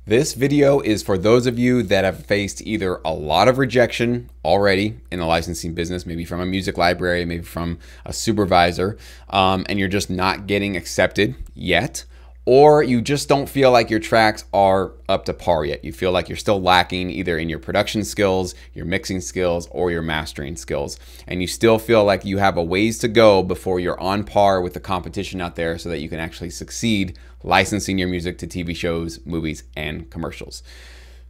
This video is for those of you that have faced either a lot of rejection already in the licensing business, maybe from a music library, maybe from a supervisor, and you're just not getting accepted yet, or you just don't feel like your tracks are up to par yet. You feel like you're still lacking either in your production skills, your mixing skills, or your mastering skills. And you still feel like you have a ways to go before you're on par with the competition out there so that you can actually succeed licensing your music to TV shows, movies, and commercials.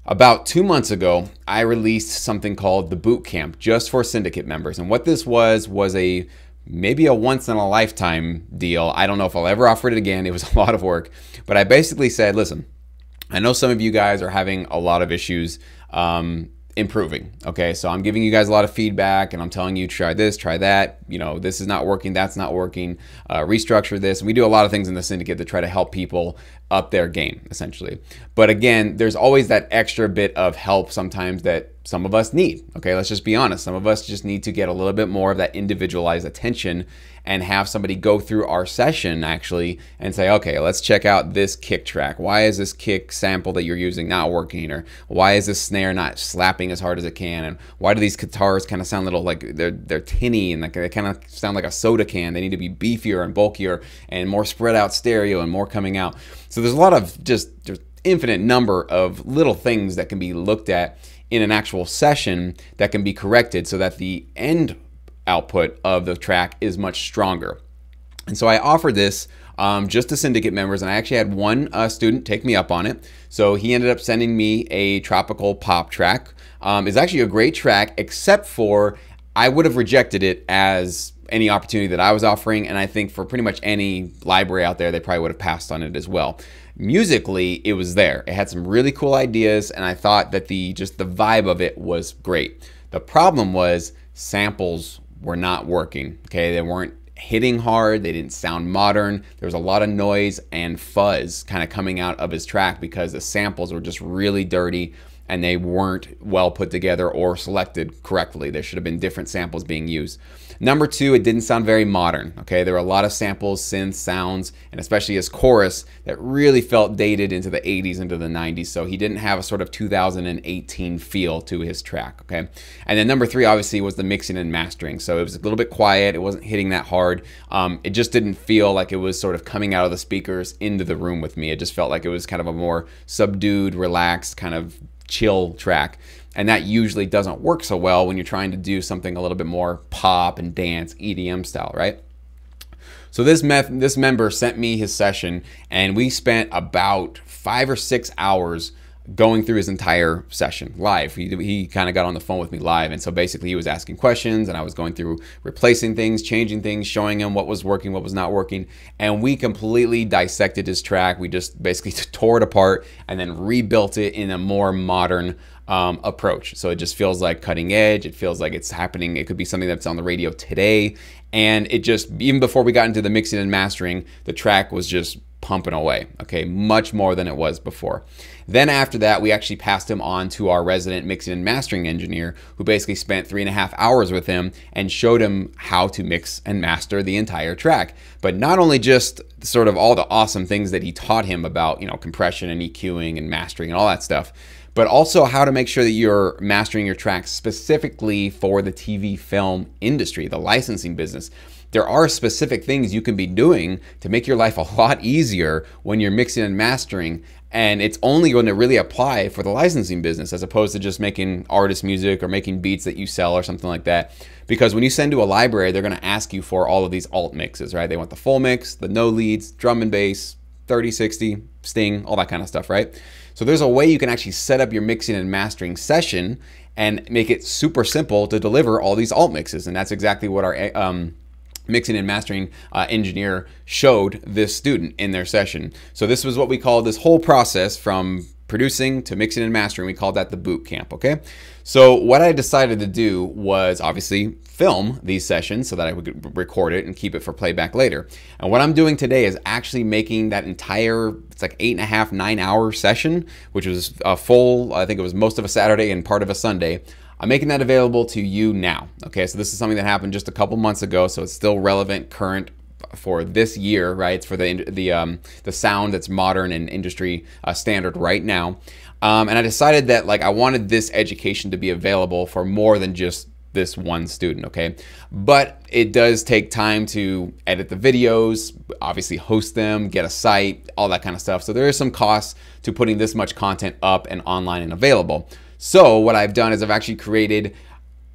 About 2 months ago, I released something called the Boot Camp just for syndicate members. And what this was maybe a once in a lifetime deal. I don't know if I'll ever offer it again. It was a lot of work, but I basically said, listen, I know some of you guys are having a lot of issues improving. Okay, so I'm giving you guys a lot of feedback and I'm telling you, try this, try that. You know, this is not working, that's not working. Restructure this. And we do a lot of things in the syndicate to try to help people up their game, essentially. But again, there's always that extra bit of help sometimes that some of us need. Okay, let's just be honest. Some of us just need to get a little bit more of that individualized attention and have somebody go through our session actually and say, okay, let's check out this kick track. Why is this kick sample that you're using not working? Or why is this snare not slapping as hard as it can? And why do these guitars kind of sound a little like they're tinny and like they kind of sound like a soda can? They need to be beefier and bulkier and more spread out stereo and more coming out. So there's a lot of just infinite number of little things that can be looked at in an actual session that can be corrected so that the end output of the track is much stronger. And so I offered this just to syndicate members, and I actually had one student take me up on it. So he ended up sending me a tropical pop track. It's actually a great track, except for I would have rejected it as any opportunity that I was offering, and I think for pretty much any library out there, they probably would have passed on it as well. Musically, it was there. It had some really cool ideas, and I thought that just the vibe of it was great. The problem was samples were not working. Okay, they weren't hitting hard. They didn't sound modern. There was a lot of noise and fuzz kind of coming out of his track because the samples were just really dirty and they weren't well put together or selected correctly. There should have been different samples being used. Number two, it didn't sound very modern. Okay, there were a lot of samples, synth sounds, and especially his chorus that really felt dated into the 80s, into the 90s. So he didn't have a sort of 2018 feel to his track. Okay, and then number three, obviously, was the mixing and mastering. So it was a little bit quiet. It wasn't hitting that hard. It just didn't feel like it was sort of coming out of the speakers into the room with me. It just felt like it was kind of a more subdued, relaxed, kind of chill track. And that usually doesn't work so well when you're trying to do something a little bit more pop and dance, EDM style, right? So this member sent me his session, and we spent about 5 or 6 hours going through his entire session live. He kind of got on the phone with me live, and so basically he was asking questions, and I was going through replacing things, changing things, showing him what was working, what was not working, and we completely dissected his track. We just basically tore it apart and then rebuilt it in a more modern approach. So it just feels like cutting edge. It feels like it's happening. It could be something that's on the radio today. And it just, even before we got into the mixing and mastering, the track was just pumping away. Okay, much more than it was before. Then after that, we actually passed him on to our resident mixing and mastering engineer, who basically spent 3.5 hours with him and showed him how to mix and master the entire track. But not only just sort of all the awesome things that he taught him about, you know, compression and EQing and mastering and all that stuff, but also how to make sure that you're mastering your tracks specifically for the TV film industry, the licensing business. There are specific things you can be doing to make your life a lot easier when you're mixing and mastering, and it's only going to really apply for the licensing business as opposed to just making artist music or making beats that you sell or something like that. Because when you send to a library, they're going to ask you for all of these alt mixes, right? They want the full mix, the no leads, drum and bass, 30-60, sting, all that kind of stuff, right? So there's a way you can actually set up your mixing and mastering session and make it super simple to deliver all these alt mixes. And that's exactly what our mixing and mastering engineer showed this student in their session. So this was what we call this whole process from producing to mixing and mastering. We called that the boot camp, okay? So what I decided to do was obviously film these sessions so that I would record it and keep it for playback later. And what I'm doing today is actually making that entire, it's like 8.5, 9-hour session, which was a full, I think it was most of a Saturday and part of a Sunday. I'm making that available to you now. Okay, so this is something that happened just a couple months ago, so it's still relevant, current for this year, right? It's for the sound that's modern and industry standard right now. And I decided that like I wanted this education to be available for more than just this one student, okay? But it does take time to edit the videos, obviously host them, get a site, all that kind of stuff. So there is some costs to putting this much content up and online and available. So what I've done is I've actually created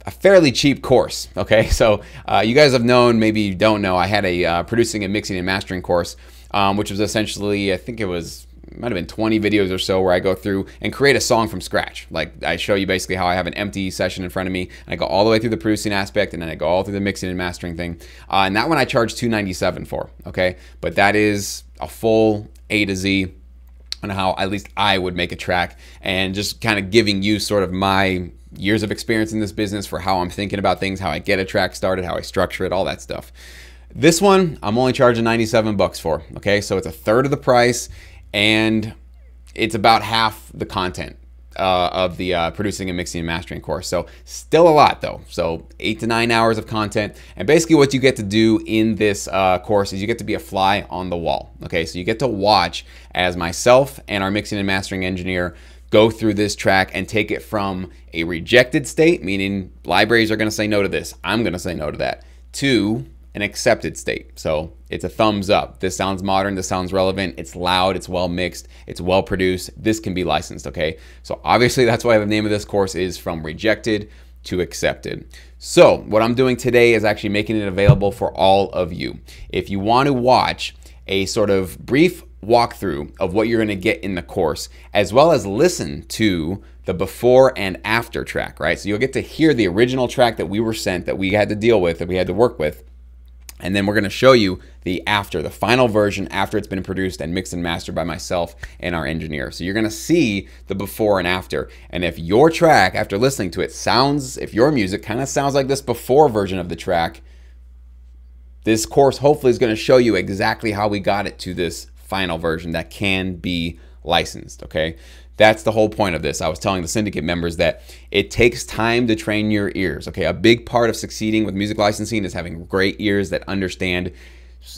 a fairly cheap course, okay? So you guys have known, maybe you don't know, I had a producing and mixing and mastering course, which was essentially, I think it might have been 20 videos or so where I go through and create a song from scratch. Like I show you basically how I have an empty session in front of me, and I go all the way through the producing aspect, and then I go all through the mixing and mastering thing. And that one I charge $297 for, okay? But that is a full A to Z on how at least I would make a track, and just kind of giving you sort of my years of experience in this business for how I'm thinking about things, how I get a track started, how I structure it, all that stuff. This one I'm only charging $97 for, okay? So it's a third of the price, and it's about half the content of the producing and mixing and mastering course. So still a lot though. So 8 to 9 hours of content. And basically what you get to do in this course is you get to be a fly on the wall. Okay, so you get to watch as myself and our mixing and mastering engineer go through this track and take it from a rejected state, meaning libraries are going to say no to this, I'm going to say no to that, to an accepted state. So it's a thumbs up. This sounds modern, this sounds relevant, it's loud, it's well mixed, it's well produced, this can be licensed, okay? So obviously that's why the name of this course is From Rejected to Accepted. So what I'm doing today is actually making it available for all of you. If you want to watch a sort of brief walkthrough of what you're gonna get in the course, as well as listen to the before and after track, right? So you'll get to hear the original track that we were sent, that we had to deal with, that we had to work with. And then we're going to show you the after, the final version after it's been produced and mixed and mastered by myself and our engineer. So you're going to see the before and after. And if your track, after listening to it, sounds, if your music kind of sounds like this before version of the track, this course hopefully is going to show you exactly how we got it to this final version that can be licensed, okay? That's the whole point of this. I was telling the syndicate members that it takes time to train your ears, okay? A big part of succeeding with music licensing is having great ears that understand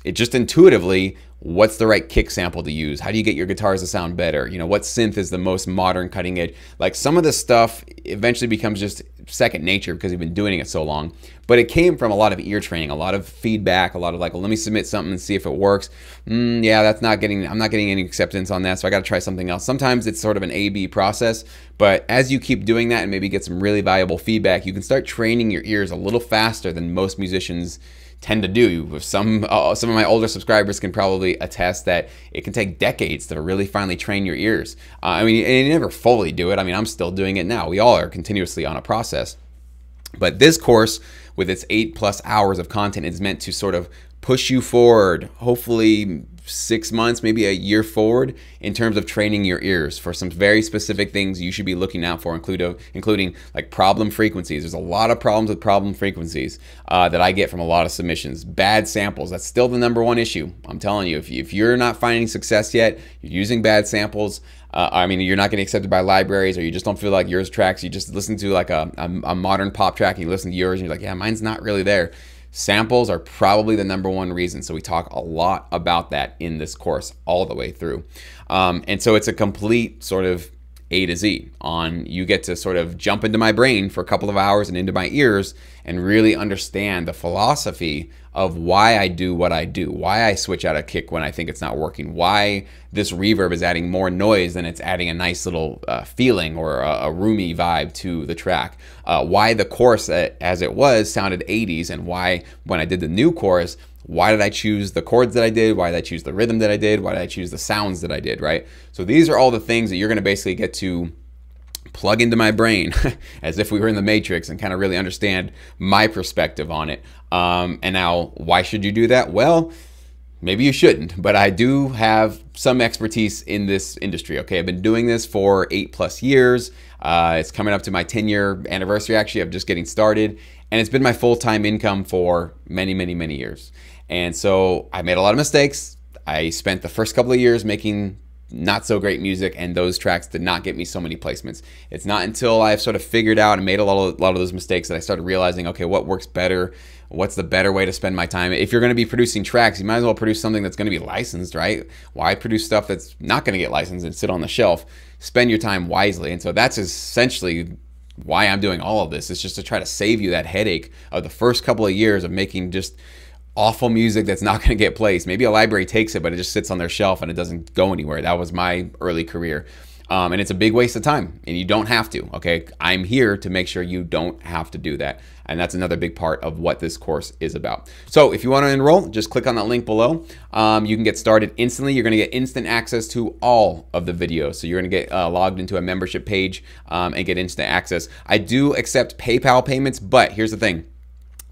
it just intuitively, what's the right kick sample to use? How do you get your guitars to sound better? You know, what synth is the most modern, cutting edge? Like some of this stuff eventually becomes just second nature because you've been doing it so long. But it came from a lot of ear training, a lot of feedback, a lot of like, well, let me submit something and see if it works. Yeah, I'm not getting any acceptance on that, so I got to try something else. Sometimes it's sort of an A/B process, but as you keep doing that and maybe get some really valuable feedback, you can start training your ears a little faster than most musicians tend to do. Some of my older subscribers can probably attest that it can take decades to really finally train your ears. I mean, and you never fully do it. I mean, I'm still doing it now. We all are continuously on a process. But this course, with its 8+ hours of content, is meant to sort of push you forward, hopefully 6 months, maybe a year forward in terms of training your ears for some very specific things you should be looking out for, including like problem frequencies. There's a lot of problems with problem frequencies that I get from a lot of submissions. Bad samples, that's still the #1 issue. I'm telling you, if you're not finding success yet, you're using bad samples, I mean, you're not getting accepted by libraries, or you just don't feel like yours tracks, you just listen to like a modern pop track and you listen to yours and you're like, yeah, mine's not really there. Samples are probably the #1 reason. So we talk a lot about that in this course all the way through. And so it's a complete sort of A to Z on, you get to sort of jump into my brain for a couple of hours and into my ears and really understand the philosophy of why I do what I do, why I switch out a kick when I think it's not working, why this reverb is adding more noise than it's adding a nice little feeling or a roomy vibe to the track, why the chorus as it was sounded 80s, and why when I did the new chorus, why did I choose the chords that I did, why did I choose the rhythm that I did, why did I choose the sounds that I did, right? So these are all the things that you're going to basically get to plug into my brain as if we were in the Matrix and kind of really understand my perspective on it. And now, why should you do that? Well, maybe you shouldn't, but I do have some expertise in this industry, okay? I've been doing this for 8+ years. It's coming up to my 10-year anniversary, actually, of just getting started. And it's been my full-time income for many, many, many years. And so I made a lot of mistakes. I spent the first couple of years making not so great music, and those tracks did not get me so many placements. It's not until I've sort of figured out and made a lot of those mistakes that I started realizing, okay, what works better, what's the better way to spend my time? If you're going to be producing tracks, you might as well produce something that's going to be licensed, right? Why produce stuff that's not going to get licensed and sit on the shelf? Spend your time wisely. And so that's essentially why I'm doing all of this. It's just to try to save you that headache of the first couple of years of making just awful music that's not going to get placed. Maybe a library takes it, but it just sits on their shelf and it doesn't go anywhere. That was my early career. And it's a big waste of time, and you don't have to, okay? I'm here to make sure you don't have to do that. And that's another big part of what this course is about. So if you want to enroll, just click on that link below. You can get started instantly. You're going to get instant access to all of the videos. So you're going to get logged into a membership page and get instant access. I do accept PayPal payments, but here's the thing.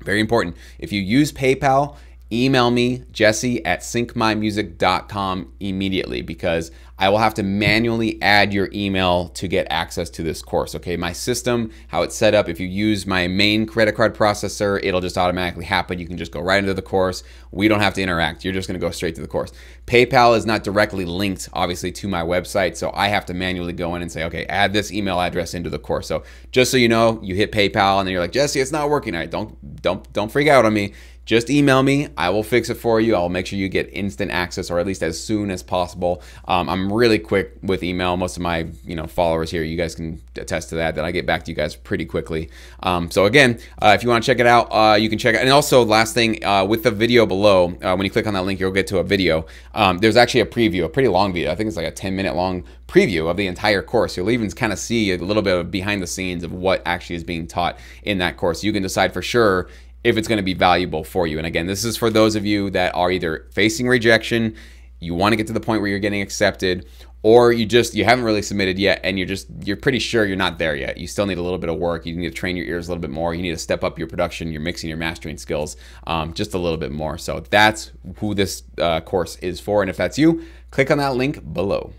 Very important. If you use PayPal, email me, jesse@syncmymusic.com immediately, because I will have to manually add your email to get access to this course. Okay, my system, how it's set up, if you use my main credit card processor, it'll just automatically happen. You can just go right into the course. We don't have to interact. You're just going to go straight to the course. PayPal is not directly linked, obviously, to my website, so I have to manually go in and say, okay, add this email address into the course. So just so you know, you hit PayPal and then you're like, Jesse, it's not working. All right, don't freak out on me. Just email me. I will fix it for you. I'll make sure you get instant access, or at least as soon as possible. I'm really quick with email. Most of my followers here, you guys can attest to that I get back to you guys pretty quickly. So again, if you want to check it out, you can check it. And also, last thing, with the video below, when you click on that link, you'll get to a video. There's actually a preview, a pretty long video. I think it's like a 10-minute long preview of the entire course. You'll even kind of see a little bit of behind the scenes of what actually is being taught in that course. You can decide for sure if it's going to be valuable for you. And again, this is for those of you that are either facing rejection, you want to get to the point where you're getting accepted, or you haven't really submitted yet and you're pretty sure you're not there yet. You still need a little bit of work. You need to train your ears a little bit more. You need to step up your production, your mixing, your mastering skills just a little bit more. So that's who this course is for. And if that's you, click on that link below.